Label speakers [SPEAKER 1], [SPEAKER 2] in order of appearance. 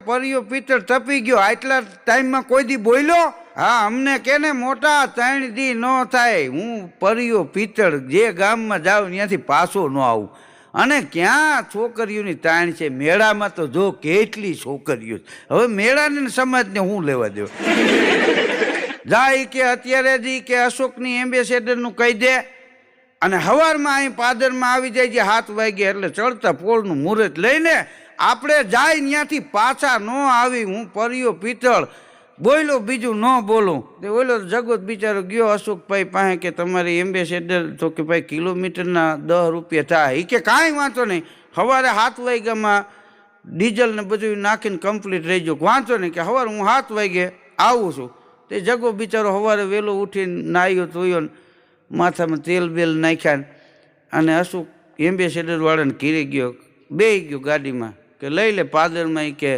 [SPEAKER 1] પરિયો પિત્તળ તપી ગયો આટલા ટાઈમમાં કોઈ દી બોલ્યો? હા, અમને કેને મોટા 3 દી ન થાય. હું પરિયો પિત્તળ જે ગામમાં જાઉં ત્યાંથી પાછો ન આવું. અને ક્યાં છોકરીઓની તાણ છે? મેળામાં તો જો કેટલી છોકરીઓ. હવે મેળાની સમાજને હું લેવા દઉં? જાય કે અત્યારે જ કે અશોકની એમ્બેસેડરનું કહી દે અને સવારમાં અહીં પાદરમાં આવી જાય છે 7 વાગે એટલે ચડતા પોળનું મુહૂર્ત લઈને આપણે જાય ત્યાંથી પાછા ન આવી. હું પરિયો પિત્તળ બોલ્યો, બીજું ન બોલું. તે ઓલો જગત બિચારો ગયો અશોકભાઈ પાસે કે તમારી એમ્બેસેડર તો કે ભાઈ કિલોમીટરના 10 રૂપિયા થાય. એ કે કાંઈ વાંધો નહીં, સવારે 7 વાગ્યામાં ડીઝલ ને બધું નાખીને કમ્પ્લીટ રહી ગયો. વાંધો નહીં કે સવારે હું 7 વાગે આવું છું. તે જગો બિચારો સવારે વહેલો ઉઠીને નાહ્યો ધોયો ને માથામાં તેલ બેલ નાખ્યા અને અશોક એમ્બેસેડર વાળાને ઘીરે ગયો, બેસી ગયો ગાડીમાં કે લઈ લે પાદરમાં. કે